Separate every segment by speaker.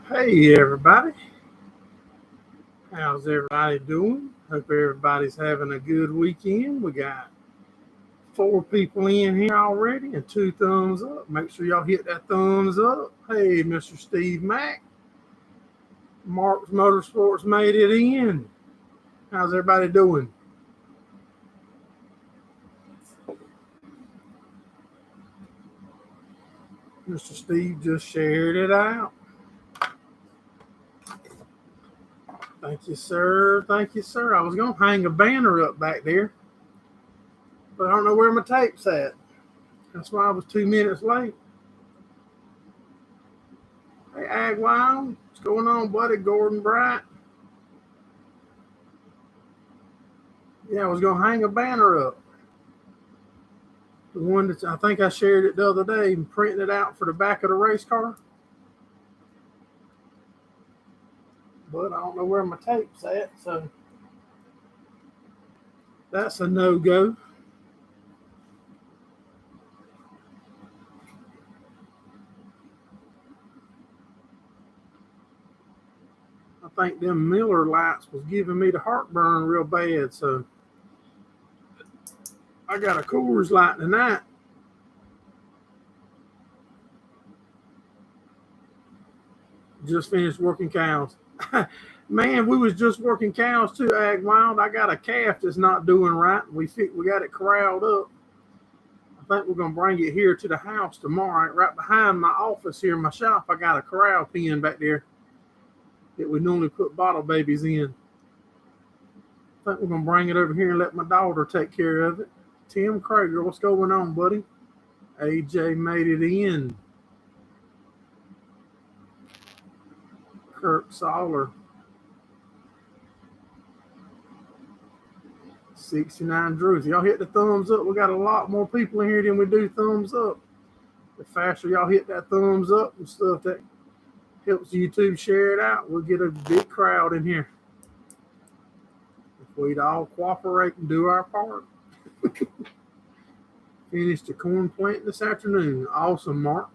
Speaker 1: Hey everybody, how's everybody doing? Hope everybody's having a good weekend. We got 4 people in here already and 2 thumbs up. Make sure y'all hit that thumbs up. Hey, Mr. Steve Mack, Mark's Motorsports made it in. How's everybody doing? Mr. Steve just shared it out. Thank you, sir. Thank you, sir. I was going to hang a banner up back there, but I don't know where my tape's at. That's why I was 2 minutes late. Hey, Ag Wild, what's going on, buddy? Gordon Bright. Yeah, I was going to hang a banner up. The one that I think I shared it the other day and printed it out for the back of the race car. But I don't know where my tape's at, so that's a no-go. I think them Miller lights was giving me the heartburn real bad, so I got a Coors light tonight. Just finished working cows. Man, we was just working cows too, Ag Wild. I got a calf that's not doing right. We got it corralled up. I think we're going to bring it here to the house tomorrow. Right behind my office here in my shop, I got a corral pen back there that we normally put bottle babies in. I think we're going to bring it over here and let my daughter take care of it. Tim Krager, what's going on, buddy? AJ made it in. Kirk Soller. 69 Drews. Y'all hit the thumbs up. We got a lot more people in here than we do thumbs up. The faster y'all hit that thumbs up and stuff, that helps YouTube share it out. We'll get a big crowd in here. If we'd all cooperate and do our part. Finished the corn plant this afternoon. Awesome, Mark.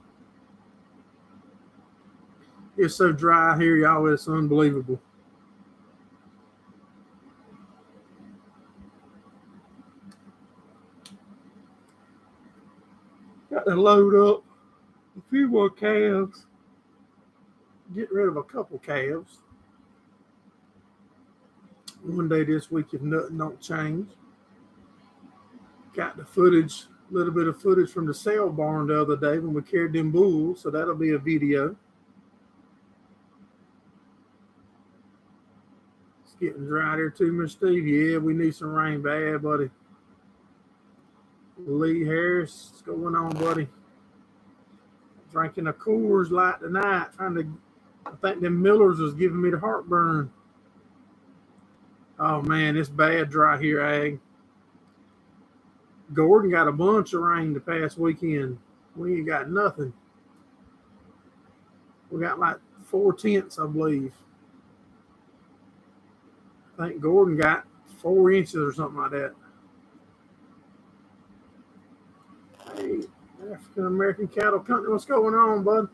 Speaker 1: It's so dry here, y'all. It's unbelievable. Got to load up a few more calves. Get rid of a couple calves. One day this week if nothing don't change. Got the footage, a little bit of footage from the sale barn the other day when we carried them bulls, so that'll be a video. It's getting dry there too, Mr. Steve. Yeah, we need some rain bad, buddy. Lee Harris, what's going on, buddy? Drinking a Coors Light tonight. I think them Millers was giving me the heartburn. Oh man, it's bad dry here, Ag. Gordon got a bunch of rain the past weekend. We ain't got nothing. We got like 4/10, I believe. I think Gordon got 4 inches or something like that. Hey, African American Cattle Company, what's going on, bud?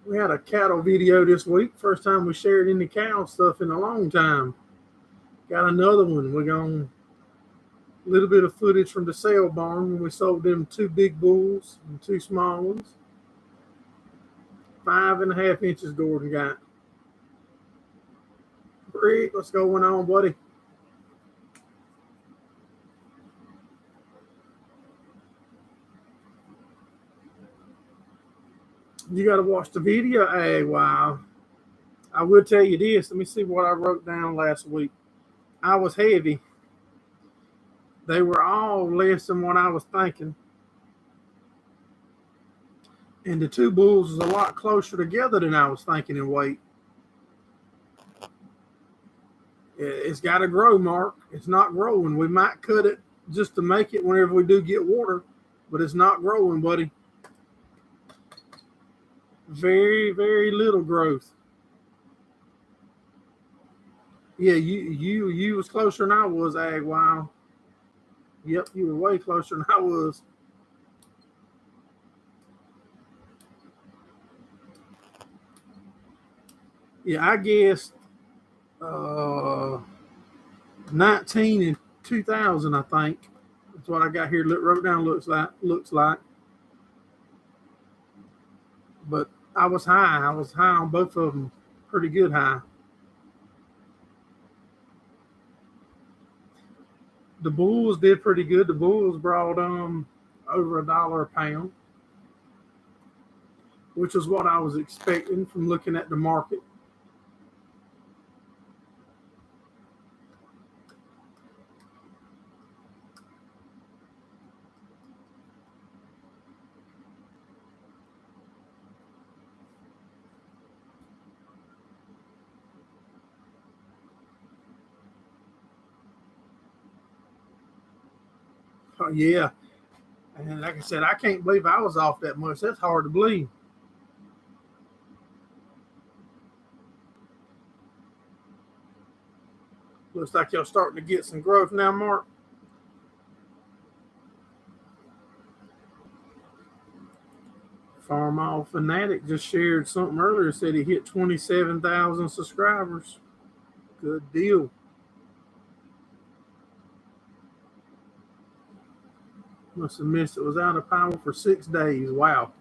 Speaker 1: We had a cattle video this week. First time we shared any cow stuff in a long time. Got another one. We're going a little bit of footage from the sale barn when we sold them 2 big bulls and 2 small ones. 5.5 inches Gordon got. Rick, what's going on, buddy? You got to watch the video. Hey, wow. I will tell you this. Let me see what I wrote down last week. I was heavy. They were all less than what I was thinking. And the 2 bulls was a lot closer together than I was thinking in weight. It's got to grow, Mark. It's not growing. We might cut it just to make it whenever we do get water, but it's not growing, buddy. Very, very little growth. Yeah, you was closer than I was, Ag Wild. Yep, you were way closer than I was. Yeah, I guessed 19 and 2000. I think that's what I got here. Wrote down. Looks like. But I was high. I was high on both of them. Pretty good high. The Bulls did pretty good. The Bulls brought over $1 a pound, which is what I was expecting from looking at the market. Yeah, and like I said, I can't believe I was off that much. That's hard to believe. Looks like y'all starting to get some growth now, Mark. Farm All Fanatic just shared something earlier. Said he hit 27,000 subscribers. Good deal. Must have missed it. Was out of power for 6 days. Wow.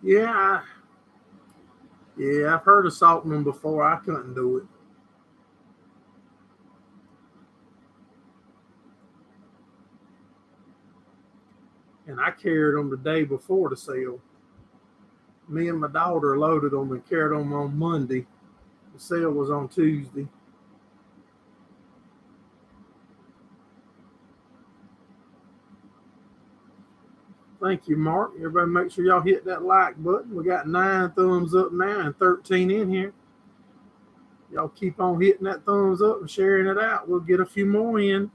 Speaker 1: Yeah, yeah. I've heard of salting them before. I couldn't do it, and I carried them the day before the sale. Me and my daughter loaded them and carried them on Monday. The sale was on Tuesday. Thank you, Mark. Everybody make sure y'all hit that like button. We got 9 thumbs up now and 13 in here. Y'all keep on hitting that thumbs up and sharing it out. We'll get a few more in.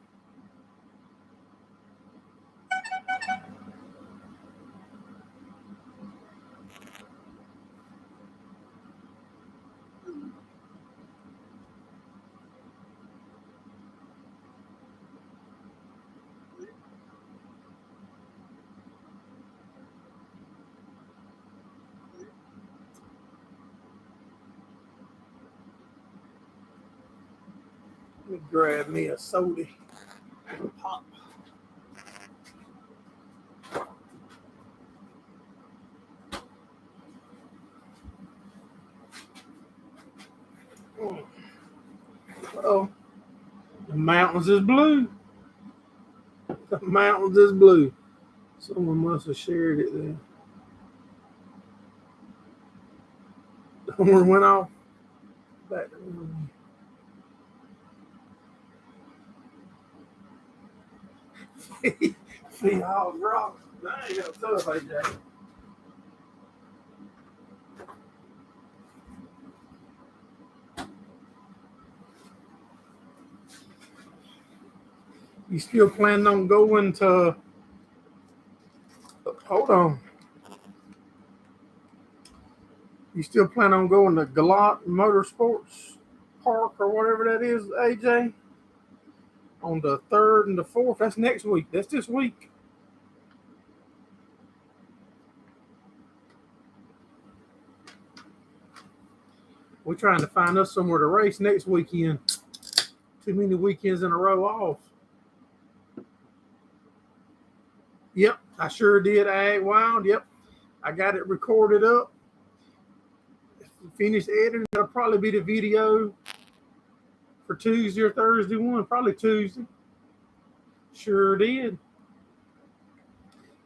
Speaker 1: Let me grab me a soda. Pop. Oh, the mountains is blue. The mountains is blue. Someone must have shared it then. The horn went off. Back to see all rocks. I ain't got stuff like that. You still planning on going to? Hold on. You still plan on going to Galat Motorsports Park or whatever that is, AJ? On the 3rd and the 4th. That's next week. That's this week. We're trying to find us somewhere to race next weekend. Too many weekends in a row off. Yep, I sure did. Ag Wild. Yep, I got it recorded up. Finished editing. That'll probably be the video for Tuesday or Thursday one. Probably Tuesday. Sure did.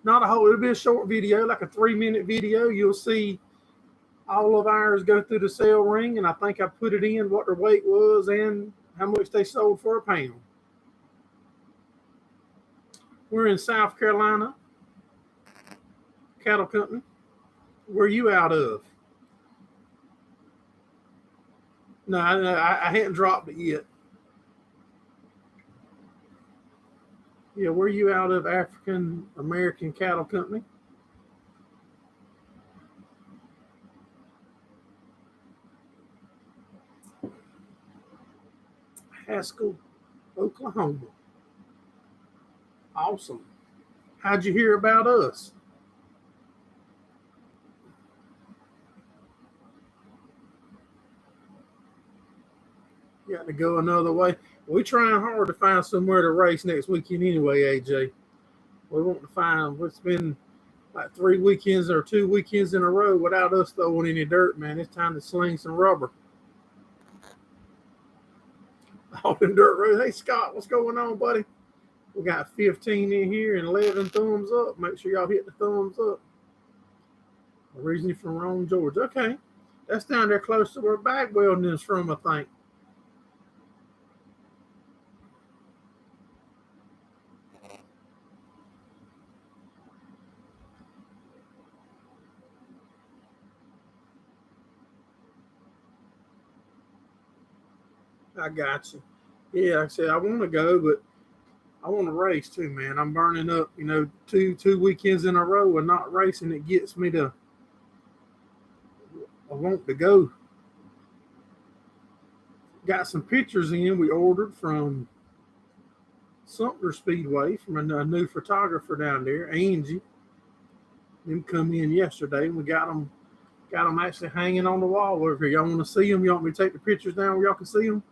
Speaker 1: Not a whole. It'll be a short video, like a 3-minute video. You'll see all of ours go through the sale ring, and I think I put it in what their weight was and how much they sold for a pound. We're in South Carolina, cattle company. Where you out of? No, I hadn't dropped it yet. Yeah, where you out of? African American Cattle Company. Haskell, Oklahoma. Awesome. How'd you hear about us? You got to go another way. We trying hard to find somewhere to race next weekend anyway, AJ. We want to find what's been like 3 weekends or 2 weekends in a row without us throwing any dirt, man. It's time to sling some rubber. All them dirt roads. Hey, Scott, what's going on, buddy? We got 15 in here and 11 thumbs up. Make sure y'all hit the thumbs up. Originally from Rome, Georgia. Okay. That's down there close to where Bagwell is from, I think. I got you. Yeah, like I said I want to go, but I want to race too, man. I'm burning up, two weekends in a row and not racing. It gets me to I want to go. Got some pictures in we ordered from Sumter Speedway from a new photographer down there, Angie. Them come in yesterday and we got them actually hanging on the wall over here. Y'all want to see them? You want me to take the pictures down where y'all can see them?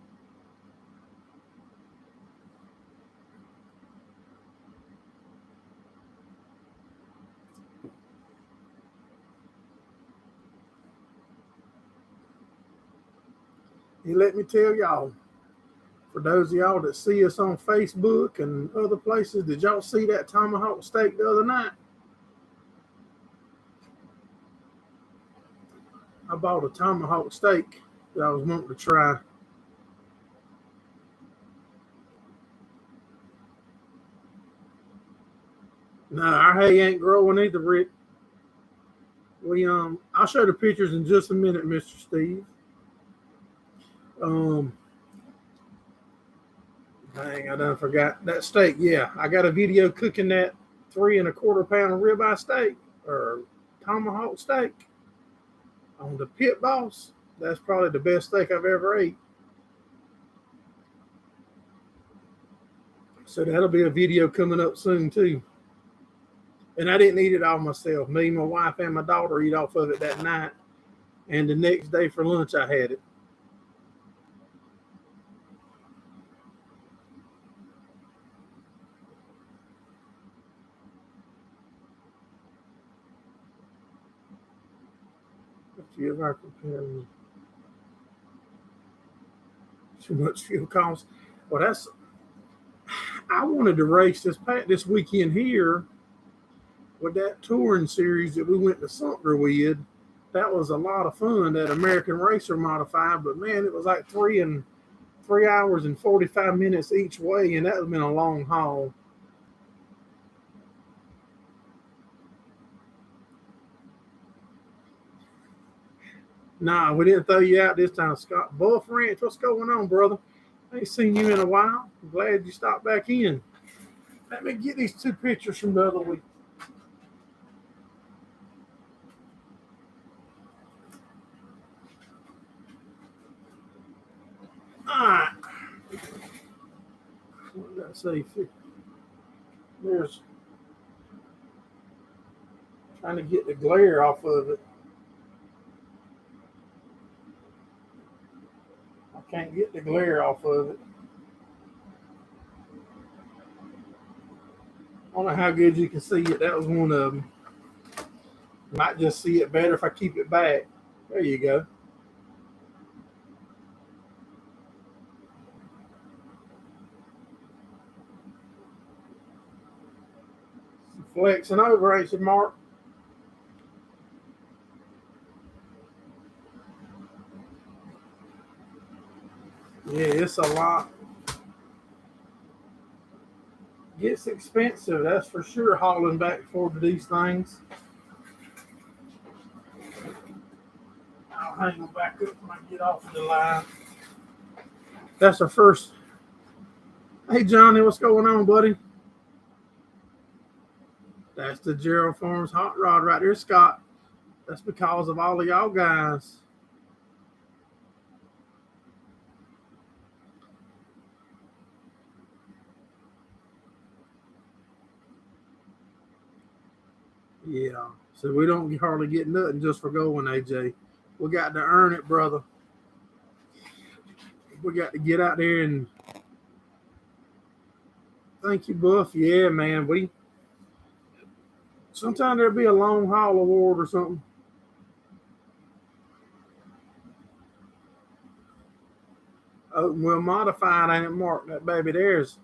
Speaker 1: And let me tell y'all, for those of y'all that see us on Facebook and other places, did y'all see that tomahawk steak the other night? I bought a tomahawk steak that I was wanting to try. No, our hay ain't growing either, Rick. I'll show the pictures in just a minute, Mr. Steve. Um, Dang, I done forgot that steak. Yeah, I got a video cooking that 3 1/4 pound ribeye steak or tomahawk steak on the Pit Boss. That's probably the best steak I've ever ate. So that'll be a video coming up soon too. And I didn't eat it all myself. Me, my wife, and my daughter eat off of it that night. And the next day for lunch, I had it. A few of our comparing too much fuel costs. Well, that's I wanted to race this weekend here with that touring series that we went to Sumter with. That was a lot of fun. That American Racer modified, but man, it was like 3 hours and 45 minutes each way, and that has been a long haul. Nah, we didn't throw you out this time, Scott. Buff Ranch, what's going on, brother? I ain't seen you in a while. I'm glad you stopped back in. Let me get these two pictures from the other week. All right. Let's see. There's trying to get the glare off of it. I can't get the glare off of it. I don't know how good you can see it. That was one of them. Might just see it better if I keep it back. There you go. Flexing over, ain't you, Mark? Yeah, it's a lot. Gets expensive, that's for sure, hauling back and forth to these things. I'll hang them back up when I get off of the line. That's our first. Hey, Johnny, what's going on, buddy? That's the Gerald Farms hot rod right there, Scott. That's because of all of y'all guys. Yeah. So we don't hardly get nothing just for going, AJ. We got to earn it, brother. We got to get out there and thank you, Buff. Yeah, man. We sometimes there'll be a long haul award or something. Oh, we'll modify it, ain't it, Mark? That baby there's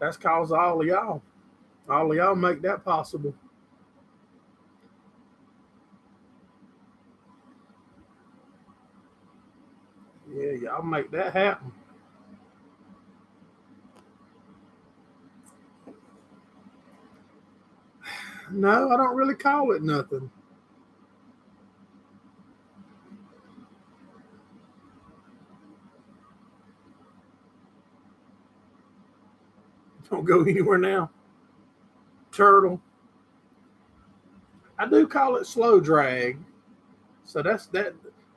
Speaker 1: that's cause of all of y'all. All of y'all make that possible. Yeah, y'all make that happen. No, I don't really call it nothing. Don't go anywhere now. Turtle. I do call it slow drag. So that's that.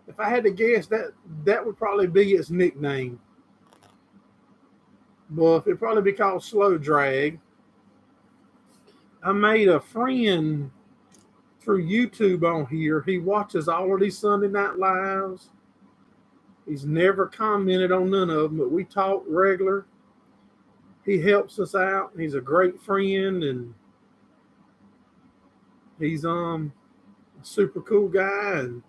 Speaker 1: If I had to guess, that would probably be its nickname. But it'd probably be called slow drag. I made a friend through YouTube on here. He watches all of these Sunday Night Lives. He's never commented on none of them, but we talk regular. He helps us out. He's a great friend, and he's a super cool guy. And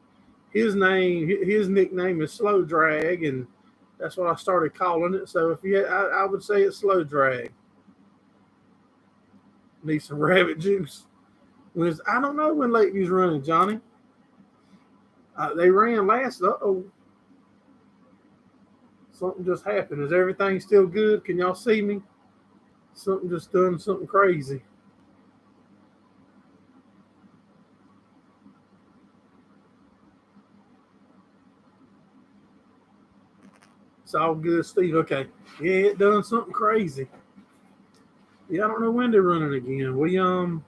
Speaker 1: his nickname is Slow Drag, and that's what I started calling it. So if you, I would say it's Slow Drag. Need some rabbit juice. I don't know when Lakeview's running, Johnny. They ran last. Oh, something just happened. Is everything still good? Can y'all see me? Something just done something crazy. It's all good, Steve. Okay. Yeah, it done something crazy. Yeah, I don't know when they're running again.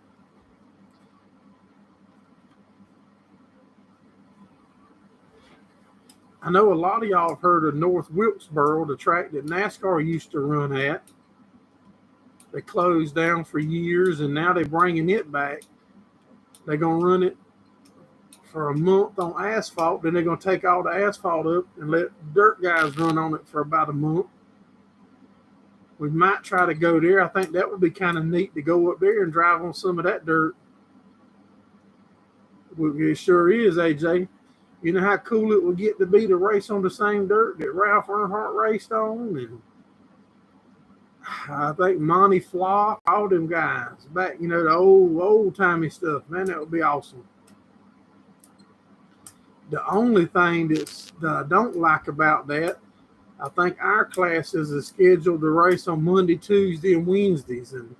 Speaker 1: I know a lot of y'all have heard of North Wilkesboro, the track that NASCAR used to run at. They closed down for years, and now they're bringing it back. They're gonna run it for a month on asphalt. Then they're gonna take all the asphalt up and let dirt guys run on it for about a month. We might try to go there. I think that would be kind of neat to go up there and drive on some of that dirt. It sure is, AJ. You know how cool it would get to be to race on the same dirt that Ralph Earnhardt raced on, and I think Monty Flock, all them guys back, the old timey stuff. Man, that would be awesome. The only thing that I don't like about that, I think our classes is scheduled to race on Monday, Tuesday, and Wednesdays, and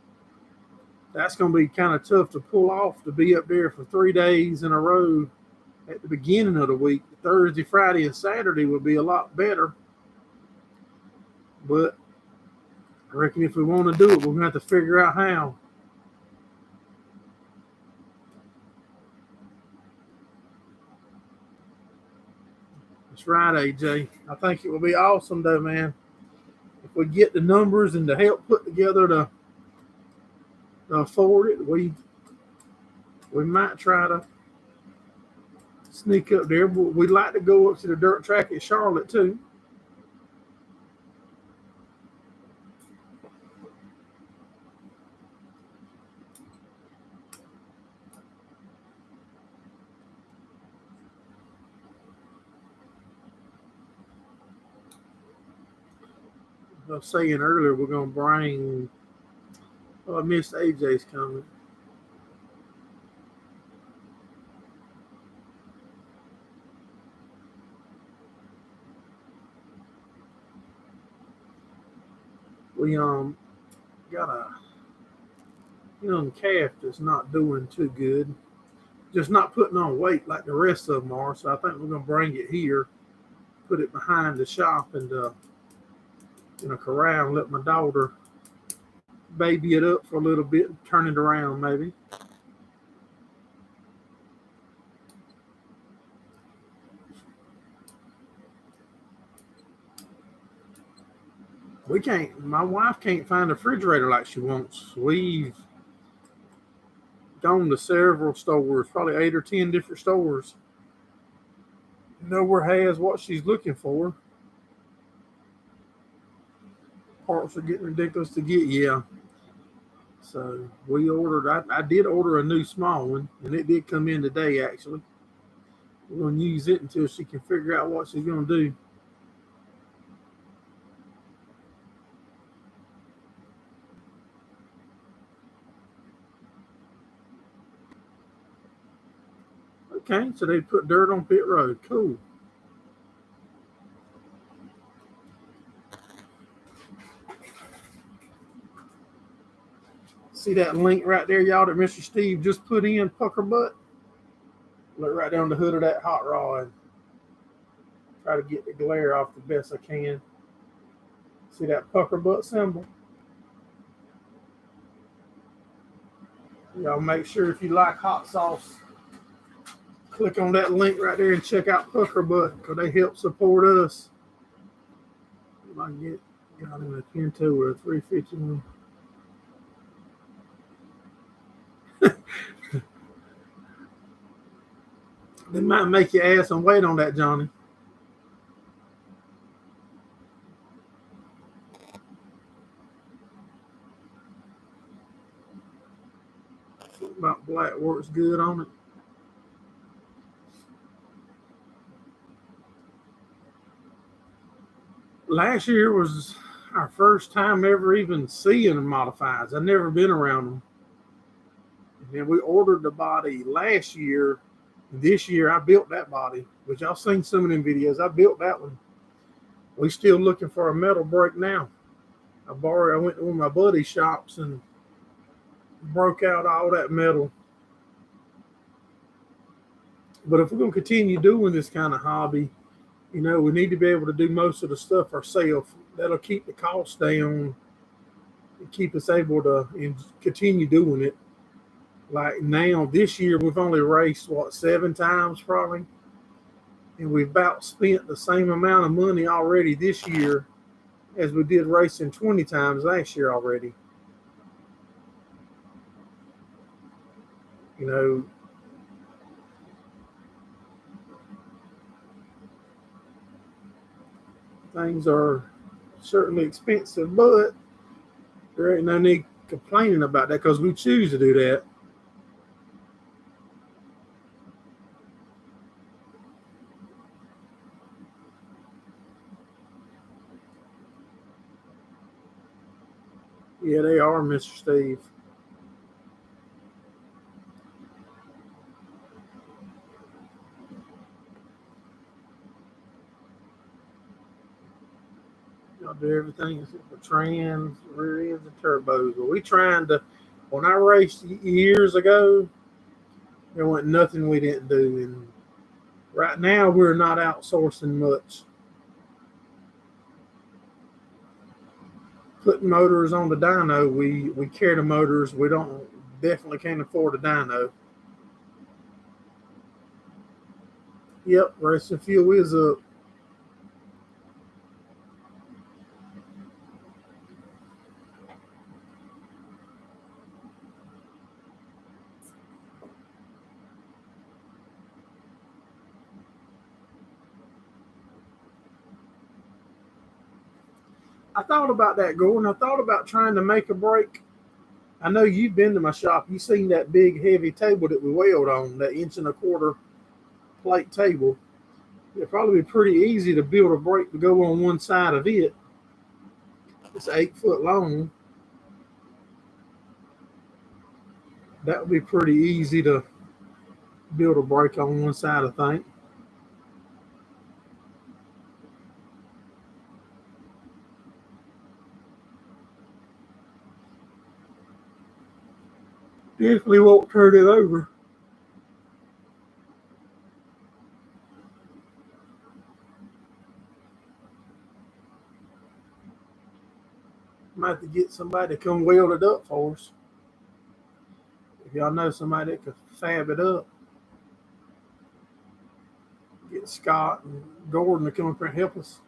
Speaker 1: that's going to be kind of tough to pull off to be up there for 3 days in a row at the beginning of the week. Thursday, Friday, and Saturday would be a lot better. But I reckon if we want to do it, we're going to have to figure out how. That's right, AJ. I think it will be awesome, though, man. If we get the numbers and the help put together to afford it, we might try to sneak up there. But we'd like to go up to the dirt track at Charlotte, too. I was saying earlier, we're going to bring. Oh, I missed AJ's comment. We got a young calf that's not doing too good, just not putting on weight like the rest of them are. So I think we're gonna bring it here, put it behind the shop, and in a corral, and let my daughter baby it up for a little bit, and turn it around maybe. We can't. My wife can't find a refrigerator like she wants. gone to several stores, probably 8 or 10 different stores. Nowhere has what she's looking for. Parts are getting ridiculous to get, yeah. So we ordered, I did order a new small one, and it did come in today, actually. We're going to use it until she can figure out what she's going to do. Okay, so they put dirt on pit road. Cool. See that link right there, y'all, that Mr. Steve just put in, pucker butt? Look right down the hood of that hot rod. Try to get the glare off the best I can. See that pucker butt symbol? Y'all make sure if you like hot sauce, click on that link right there and check out Pucker Butt because they help support us. If I can got him a Pinto or a 351. They might make you add some weight on that, Johnny. Something about black works good on it. Last year was our first time ever even seeing modifieds. I've never been around them. And then we ordered the body last year. This year I built that body, which y'all seen some of them videos. I built that one. We still looking for a metal brake now. I went to one of my buddy's shops and broke out all that metal. But if we're going to continue doing this kind of hobby, you know, we need to be able to do most of the stuff ourselves. That'll keep the cost down and keep us able to continue doing it. Like now, this year, we've only raced, 7 times probably? And we've about spent the same amount of money already this year as we did racing 20 times last year already. You know, things are certainly expensive, but there ain't no need complaining about that because we choose to do that. Yeah, they are, Mr. Steve. Y'all do everything except for trans, rear ends, and turbos. But we trying to, when I raced years ago, there wasn't nothing we didn't do. And right now, we're not outsourcing much. Putting motors on the dyno, we carry the motors. We definitely can't afford a dyno. Yep, racing fuel is up. I thought about that, Gordon. I thought about trying to make a brake. I know you've been to my shop. You've seen that big, heavy table that we weld on, that 1.25 inch plate table. It'd probably be pretty easy to build a brake to go on one side of it. It's 8 foot long. That would be pretty easy to build a brake on one side, I think. Definitely won't turn it over. Might have to get somebody to come weld it up for us. If y'all know somebody that could fab it up, get Scott and Gordon to come up here and help us.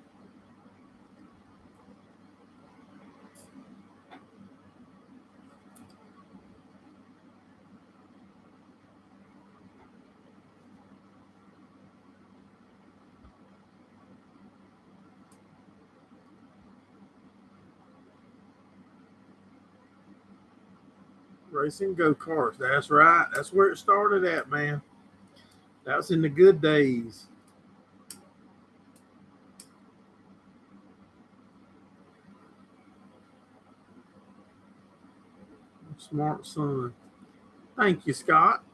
Speaker 1: Racing go-karts. That's right. That's where it started at, man. That was in the good days. Smart son. Thank you, Scott.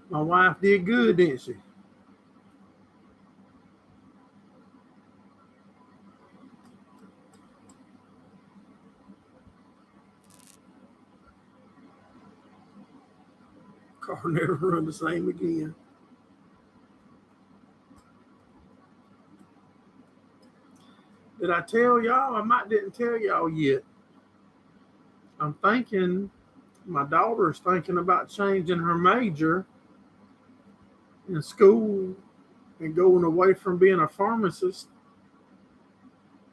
Speaker 1: My wife did good, didn't she? Car never run the same again. Did I tell y'all? I might didn't tell y'all yet. I'm thinking my daughter's thinking about changing her major in school and going away from being a pharmacist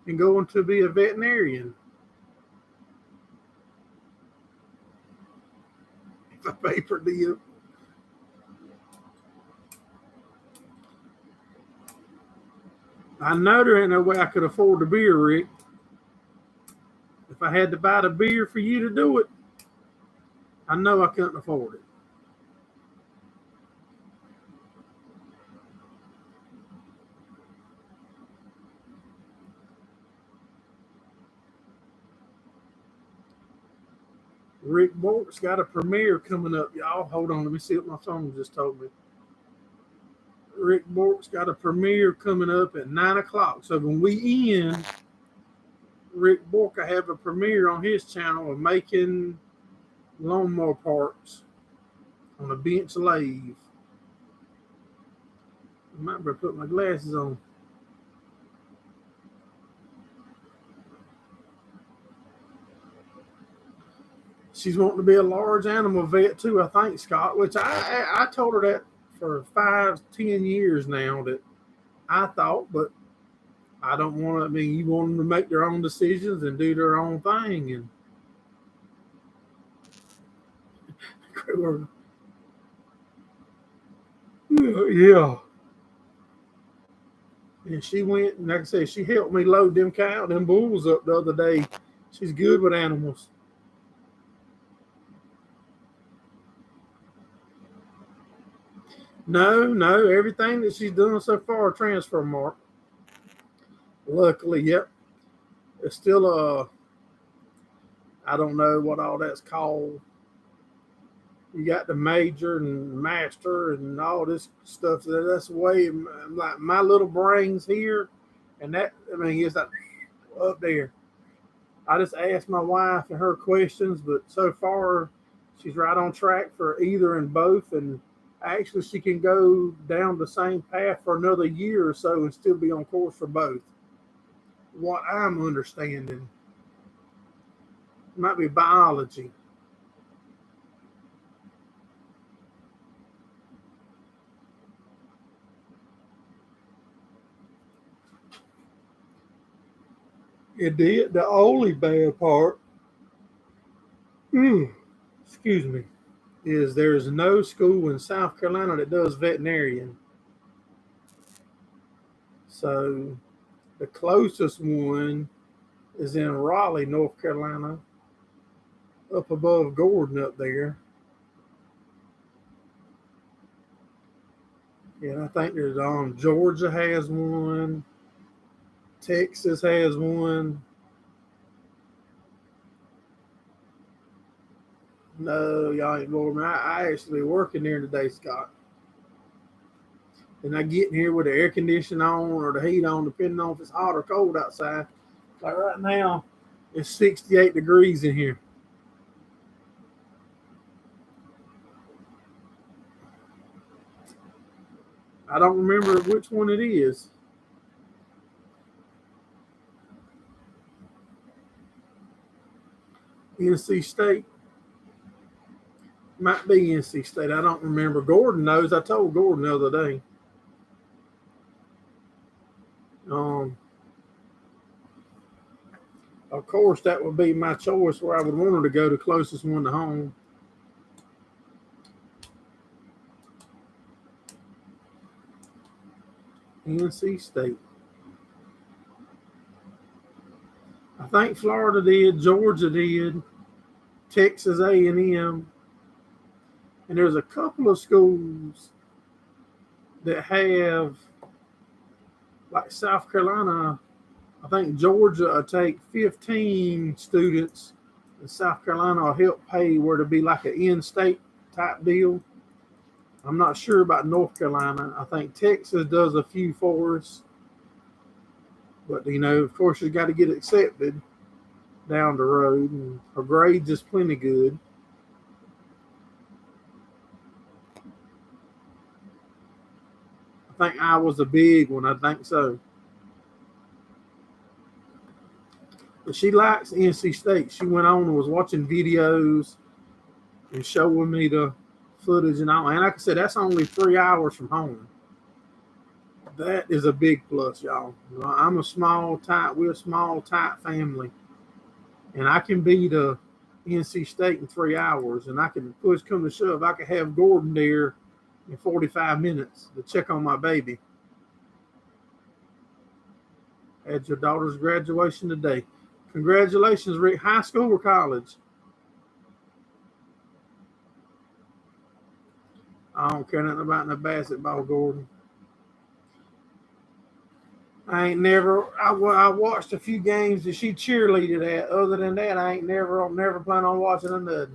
Speaker 1: and going to be a veterinarian. If a paper deal. I know there ain't no way I could afford the beer, Rick. If I had to buy the beer for you to do it, I know I couldn't afford it. Rick Bork's got a premiere coming up, y'all. Hold on, let me see what my phone just told me. Rick Bork's got a premiere coming up at 9 o'clock. So when we end, Rick Bork will have a premiere on his channel of making lawnmower parts on a bench lathe. I might better put my glasses on. She's wanting to be a large animal vet too, I think, Scott, which I told her that for 5-10 years now that I thought, but I don't want to. I mean, you want them to make their own decisions and do their own thing. And yeah. And she went, and like I said, she helped me load them bulls up the other day. She's good with animals. No, everything that she's done so far transfer mark. Luckily, yep. It's still I don't know what all that's called. You got the major and master and all this stuff. That's the way like my little brains here, and that I mean it's like up there. I just asked my wife and her questions, but so far she's right on track for either and both. And actually, she can go down the same path for another year or so and still be on course for both. What I'm understanding might be biology. It did. The only bad part, excuse me, is there's no school in South Carolina that does veterinarian. So the closest one is in Raleigh, North Carolina, up above Gordon up there. And I think there's Georgia has one, Texas has one. No, y'all ain't blowing me. I actually working there today, Scott. And I get in here with the air conditioning on or the heat on, depending on if it's hot or cold outside. Like right now, it's 68 degrees in here. I don't remember which one it is. NC State. Might be NC State. I don't remember. Gordon knows. I told Gordon the other day. Of course, that would be my choice where I would want her to go, the closest one to home. NC State. I think Florida did. Georgia did. Texas A&M, and there's a couple of schools that have, like South Carolina. I think Georgia will take 15 students, and South Carolina will help pay where to be like an in-state type deal. I'm not sure about North Carolina. I think Texas does a few for us. But, of course, you got to get accepted down the road. And her grades is plenty good. I think I was a big one. I think so. But she likes NC State. She went on and was watching videos and showing me the footage and all. And like I said, that's only 3 hours from home. That is a big plus, y'all. We're a small, tight family. And I can be to NC State in 3 hours. And I can, push come to shove, I can have Gordon there in 45 minutes to check on my baby. Had your daughter's graduation today. Congratulations, Rick. High school or college? I don't care nothing about no basketball, Gordon. I watched a few games that she cheerleaded at. Other than that, I'm never plan on watching another.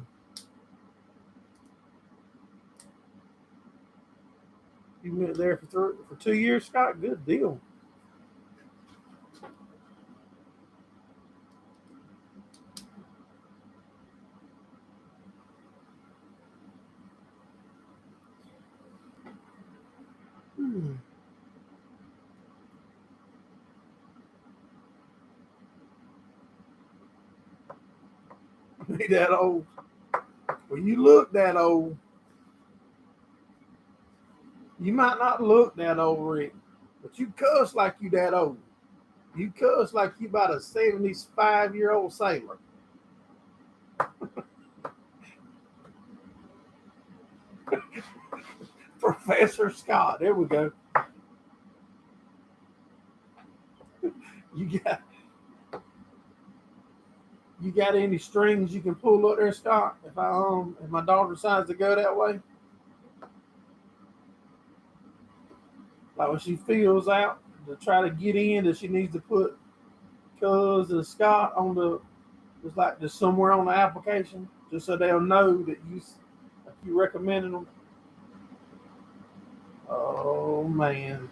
Speaker 1: You went there for 2 years, Scott? Good deal. Be that old. Well, you look that old. You might not look that old, Rick, but you cuss like you that old. You cuss like you about a 75-year-old sailor. Professor Scott. There we go. You got any strings you can pull up there, Scott? If my daughter decides to go that way, like when she fills out to try to get in, that she needs to put Cuz and Scott on just somewhere on the application, just so they'll know that you recommended them. Oh man.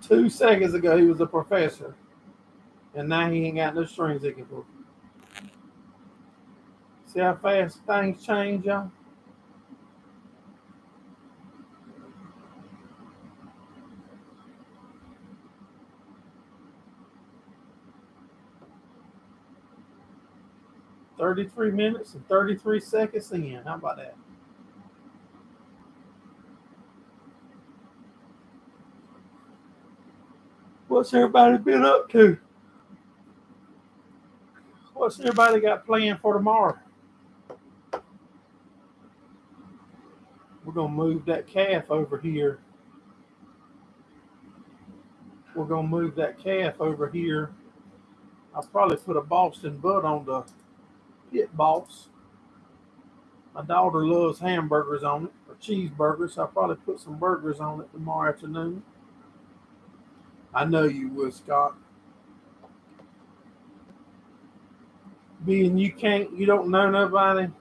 Speaker 1: 2 seconds ago he was a professor. And now he ain't got no strings he can pull. See how fast things change, y'all? "33 minutes and 33 seconds in." How about that? What's everybody been up to? What's everybody got planned for tomorrow? We're going to move that calf over here. I'll probably put a Boston butt on the pit boss. My daughter loves hamburgers on it, or cheeseburgers. So I'll probably put some burgers on it tomorrow afternoon. I know you would, Scott. Being you don't know nobody.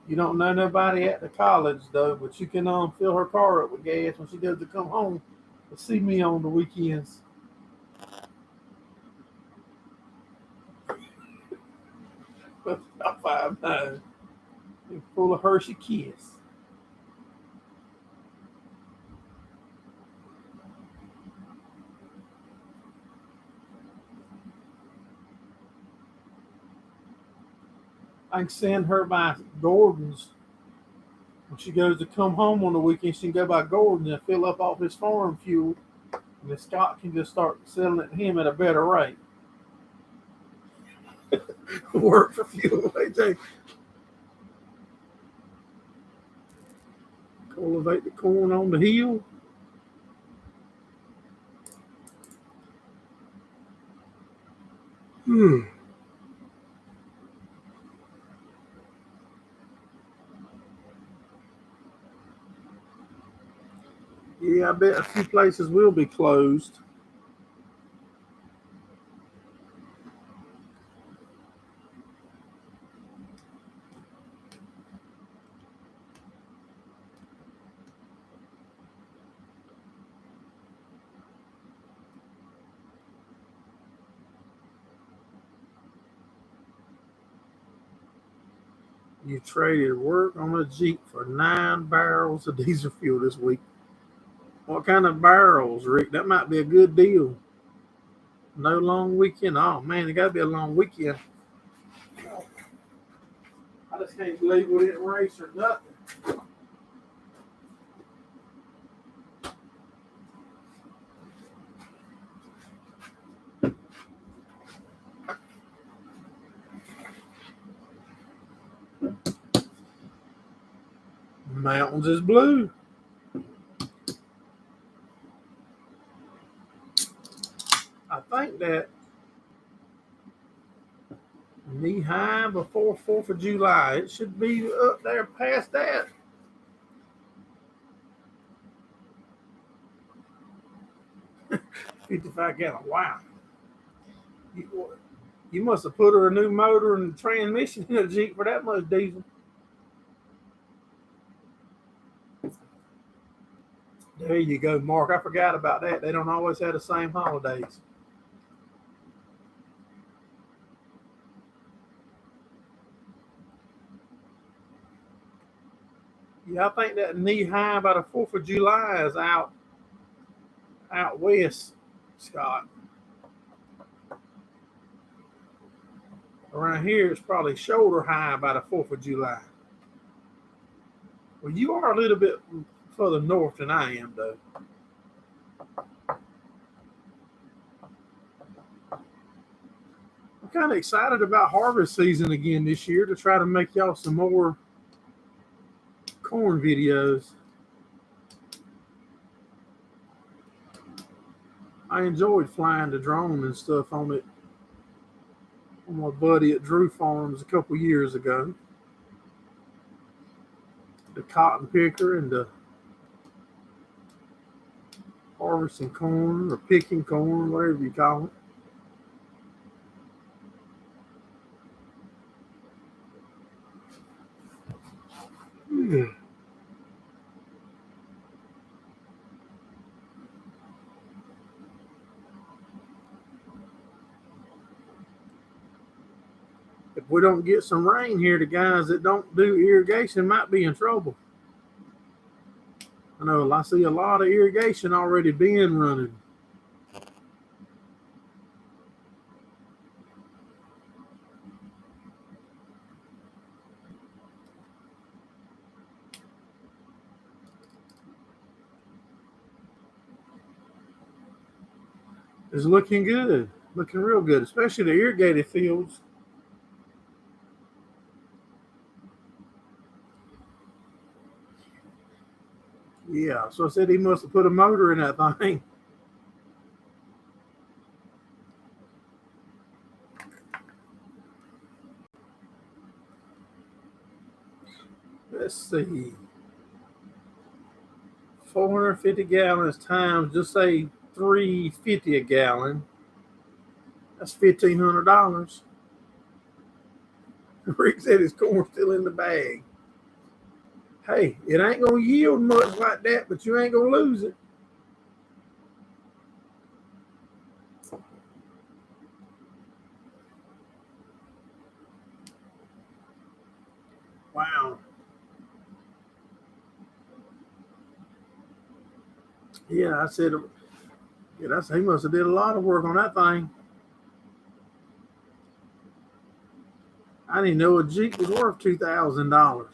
Speaker 1: You don't know nobody at the college though, but you can fill her car up with gas when she does to come home to see me on the weekends. About 5'9", full of Hershey Kiss. I can send her by Gordon's. When she goes to come home on the weekend, she can go by Gordon and fill up off his farm fuel. And then Scott can just start selling it to him at a better rate. Work for fuel, AJ. Cultivate the corn on the hill. Hmm. Yeah, I bet a few places will be closed. You traded work on a Jeep for 9 barrels of diesel fuel this week. What kind of barrels, Rick? That might be a good deal. No long weekend. Oh man, it got to be a long weekend. I just can't believe we didn't race or nothing. Mountains is blue. I think that knee high before 4th of July. It should be up there past that. 55 gallon. Wow. You, you must have put her a new motor and transmission in a Jeep for that much diesel. There you go, Mark. I forgot about that. They don't always have the same holidays. Yeah, I think that knee high by the 4th of July is out west, Scott. Around here, it's probably shoulder high by the 4th of July. Well, you are a little bit further north than I am, though. I'm kind of excited about harvest season again this year to try to make y'all some more corn videos. I enjoyed flying the drone and stuff on it on my buddy at Drew Farms a couple years ago. The cotton picker and the harvesting corn or picking corn, whatever you call it. If we don't get some rain here, the guys that don't do irrigation might be in trouble. I know I see a lot of irrigation already being running. It's looking good, looking real good, especially the irrigated fields. Yeah, so I said he must have put a motor in that thing. Let's see, 450 gallons times just say 350 a gallon. That's $1,500. Rick said his corn's still in the bag. Hey, it ain't gonna yield much like that, but you ain't gonna lose it. Wow. Yeah, I said, yeah, he must have did a lot of work on that thing. I didn't know a Jeep was worth $2,000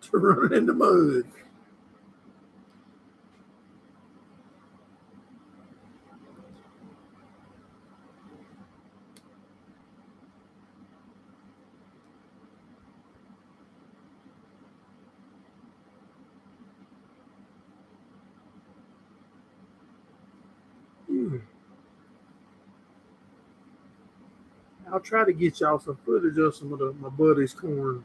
Speaker 1: to run it in the mud. I'll try to get y'all some footage of some of my buddy's corn.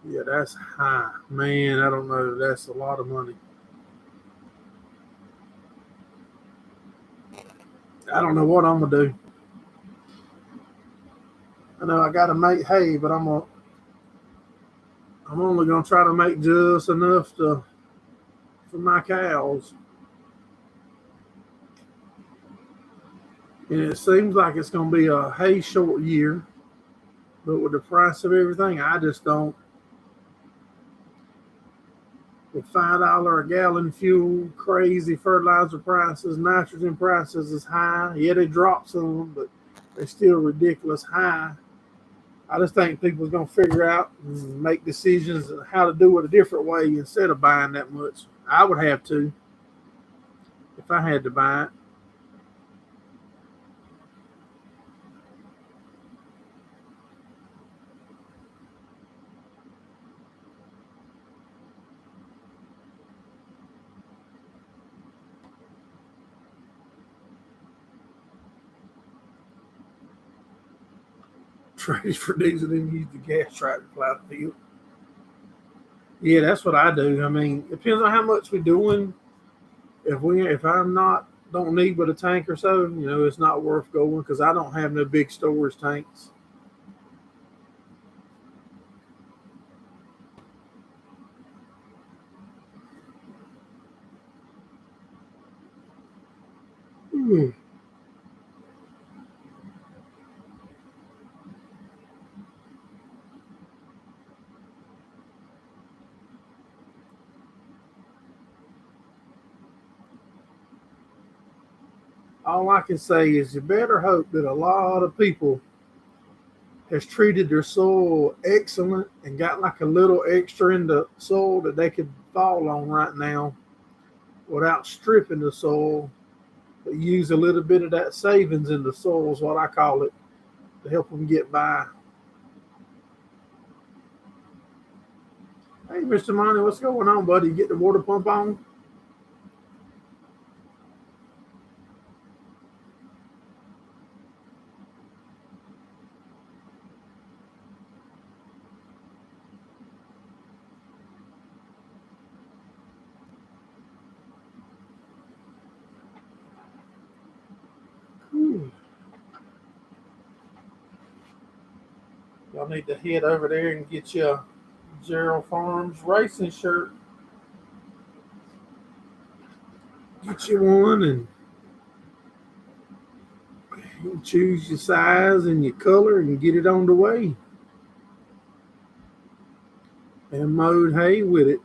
Speaker 1: Yeah, that's high. Man, I don't know. That's a lot of money. I don't know what I'm gonna do. I know I gotta make hay, but I'm only gonna try to make just enough for my cows. And it seems like it's gonna be a hay short year, but with the price of everything, I just don't. With $5 a gallon fuel, crazy fertilizer prices, nitrogen prices is high. Yeah, they dropped some, but they're still ridiculous high. I just think people's gonna figure out and make decisions on how to do it a different way instead of buying that much. I would have to if I had to buy it. Trade for diesel and use the gas tractor to plow the field. Yeah, that's what I do. I mean, it depends on how much we're doing. If I'm not don't need but a tank or so, it's not worth going because I don't have no big storage tanks. Hmm. All I can say is you better hope that a lot of people has treated their soil excellent and got like a little extra in the soil that they could fall on right now without stripping the soil, but use a little bit of that savings in the soil is what I call it to help them get by. Hey, Mr. Money, what's going on, buddy? You get the water pump on? Whew. Y'all need to head over there and get you a Gerald Farms racing shirt. Get you one and you choose your size and your color and get it on the way. And mowed hay with it.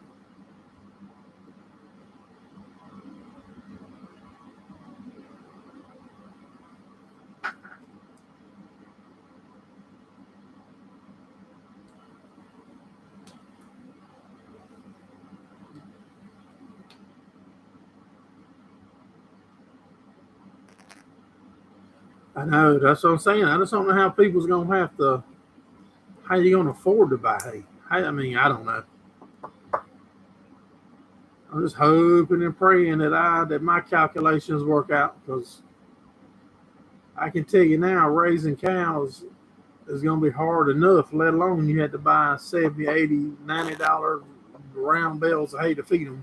Speaker 1: I know, that's what I'm saying. I just don't know how people's gonna have to how you gonna afford to buy hay. I mean, I don't know. I'm just hoping and praying that my calculations work out because I can tell you now raising cows is gonna be hard enough, let alone you had to buy 70, 80, $90 round bales of hay to feed them.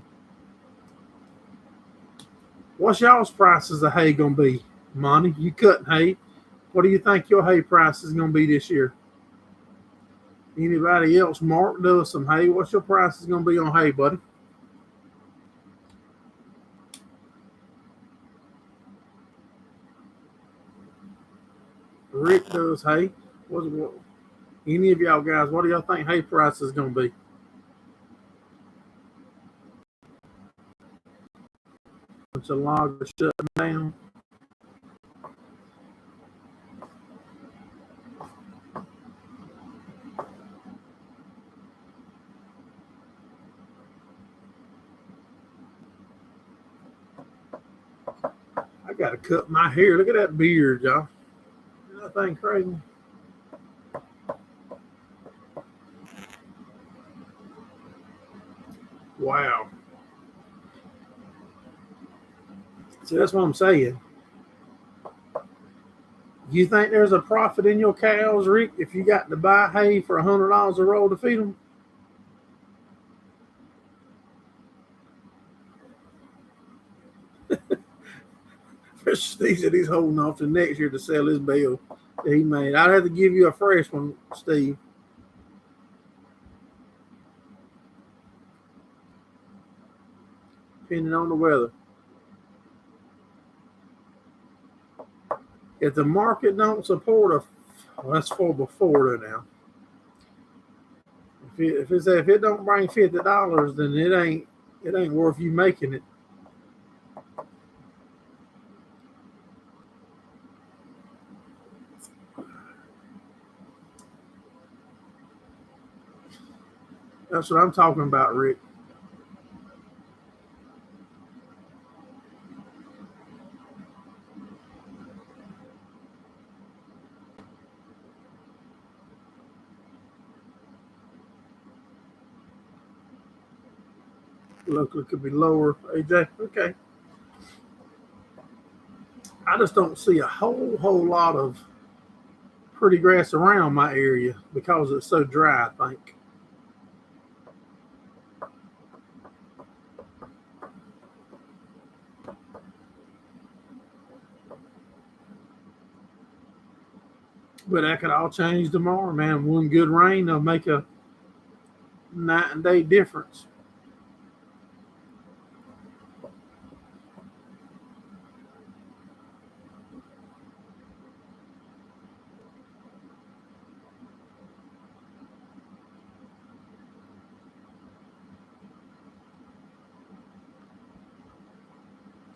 Speaker 1: What's y'all's prices of hay gonna be? Monty, you cutting hay. What do you think your hay price is gonna be this year? Anybody else? Mark does some hay. What's your price is gonna be on hay, buddy? Rick does hay. What any of y'all guys? What do y'all think hay price is gonna be? Bunch of loggers shutting down. I gotta cut my hair. Look at that beard, y'all. Isn't that thing crazy? Wow. So that's what I'm saying. You think there's a profit in your cows, Rick, if you got to buy hay for $100 a roll to feed them? Steve said he's holding off to next year to sell his bale that he made. I'd have to give you a fresh one, Steve. Depending on the weather. If the market don't support well, that's for before now. If it don't bring $50, then it ain't worth you making it. That's what I'm talking about, Rick. Look, it could be lower, AJ. Okay. I just don't see a whole lot of pretty grass around my area because it's so dry, I think. But that could all change tomorrow, man. One good rain will make a night and day difference.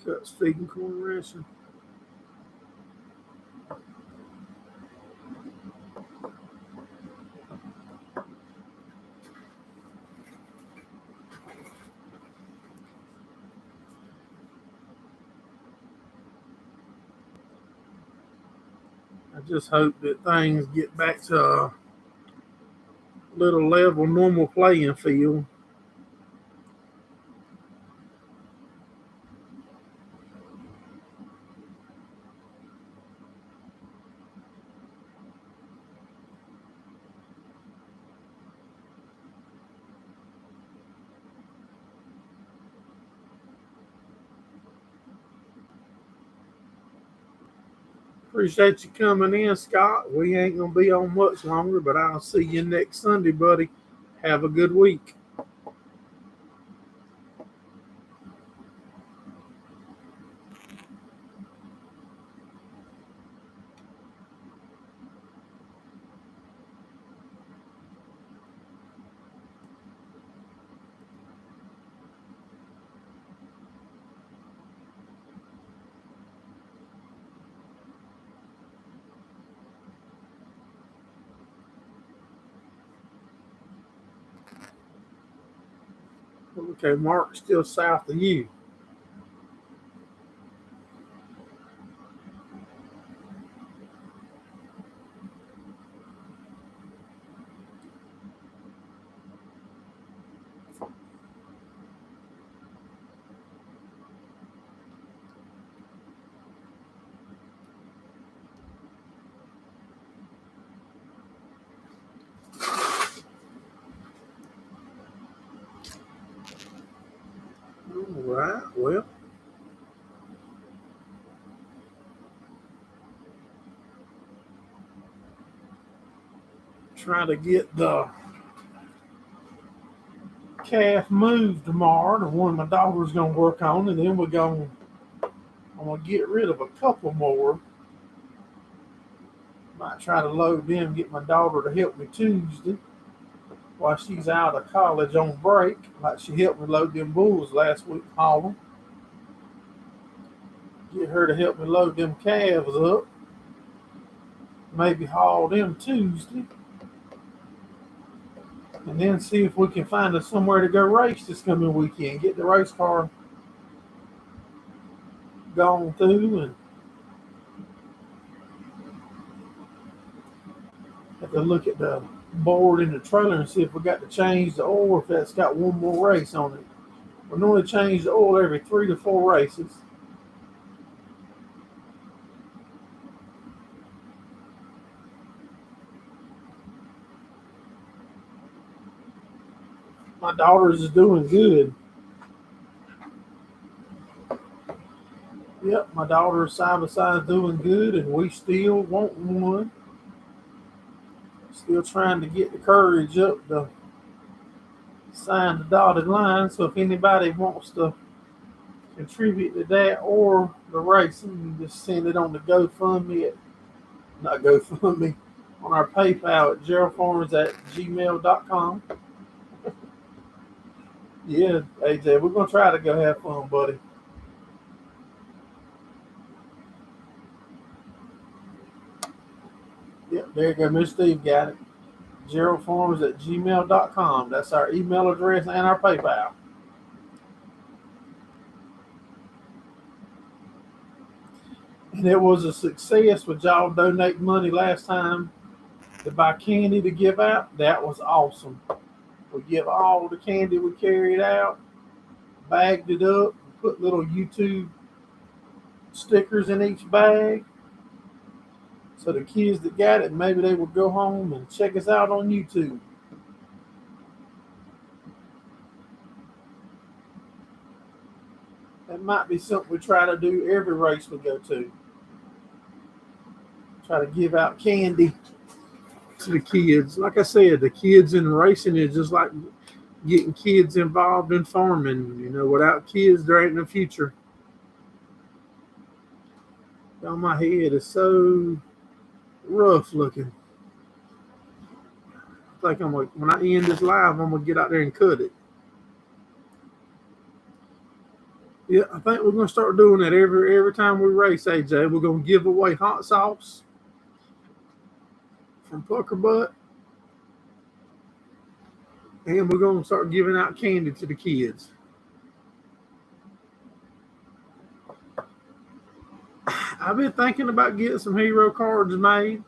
Speaker 1: Cuts, feeding, corn ration. I just hope that things get back to a little level, normal playing field. Appreciate you coming in, Scott. We ain't going to be on much longer, but I'll see you next Sunday, buddy. Have a good week. Okay, Mark's still south of you. All right, well. Try to get the calf moved tomorrow, the one my daughter's going to work on, and then I'm going to get rid of a couple more. Might try to load them, get my daughter to help me Tuesday while she's out of college on break, like she helped me load them bulls last week, hauling. Get her to help me load them calves up. Maybe haul them Tuesday. And then see if we can find us somewhere to go race this coming weekend. Get the race car gone through and have to look at the board in the trailer and see if we got to change the oil or if that's got one more race on it. We normally change the oil every 3 to 4 races. My daughter's is doing good. Yep, my daughter's side by side doing good, and we still want one. Still trying to get the courage up to sign the dotted line. So if anybody wants to contribute to that or the racing, you just send it on the GoFundMe not GoFundMe, on our PayPal at geraldfarmers@gmail.com. Yeah, AJ, we're gonna try to go have fun, buddy. Yep, there you go. Mr. Steve got it. geraldfarmers@gmail.com. That's our email address and our PayPal. And it was a success with y'all donate money last time to buy candy to give out. That was awesome. We give all the candy we carried out, bagged it up, put little YouTube stickers in each bag. So the kids that got it, maybe they would go home and check us out on YouTube. That might be something we try to do every race we go to. Try to give out candy to the kids. Like I said, the kids in racing is just like getting kids involved in farming. You know, without kids, there ain't no future. On my head is so rough looking. I think I'm like, when I end this live, I'm gonna get out there and cut it. Yeah, I think we're gonna start doing that every time we race, AJ. We're gonna give away hot sauce from Pucker Butt, and we're gonna start giving out candy to the kids. I've been thinking about getting some hero cards made.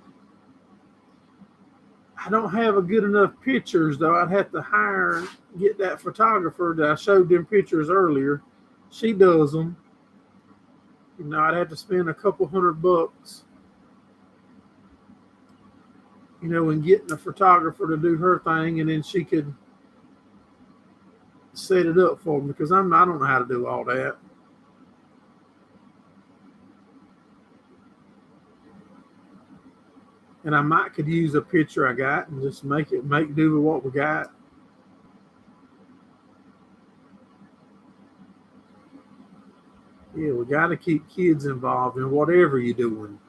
Speaker 1: I don't have a good enough pictures though. I'd have to get that photographer that I showed them pictures earlier. She does them. You know, I'd have to spend a couple $100, you know, in getting a photographer to do her thing, and then she could set it up for me because I don't know how to do all that. And I might could use a picture I got and just make do with what we got. Yeah, we got to keep kids involved in whatever you're doing.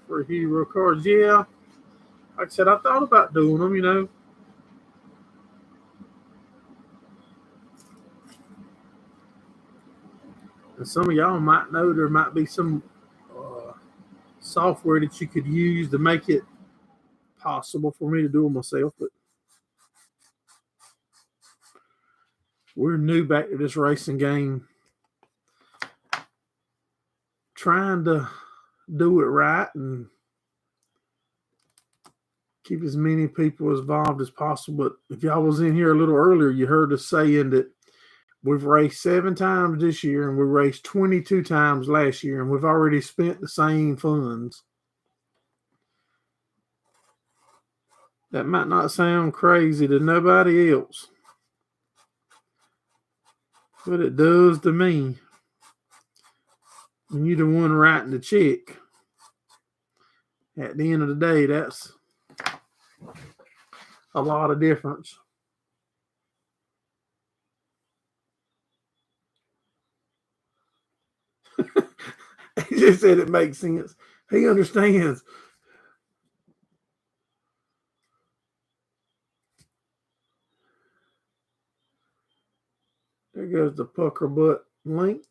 Speaker 1: For hero cards, yeah. Like I said, I thought about doing them, you know. And some of y'all might know there might be some software that you could use to make it possible for me to do it myself. But we're new back to this racing game, trying to do it right and keep as many people involved as possible. But if y'all was in here a little earlier, you heard us saying that we've raced 7 times this year and we raced 22 times last year, and we've already spent the same funds. That might not sound crazy to nobody else, but it does to me. And you're the one writing the check. At the end of the day, that's a lot of difference. He just said it makes sense. He understands. There goes the pucker butt link.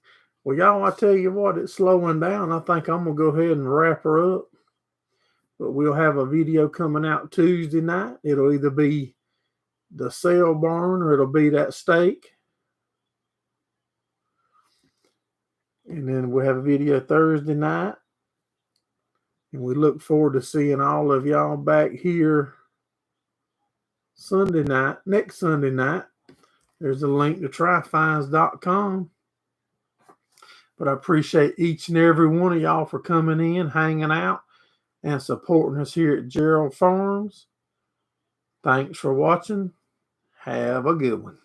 Speaker 1: Well, y'all, I tell you what, it's slowing down. I think I'm going to go ahead and wrap her up. But we'll have a video coming out Tuesday night. It'll either be the sale barn or it'll be that steak. And then we'll have a video Thursday night. And we look forward to seeing all of y'all back here next Sunday night. There's a link to tryfinds.com. But I appreciate each and every one of y'all for coming in, hanging out, and supporting us here at Gerald Farms. Thanks for watching. Have a good one.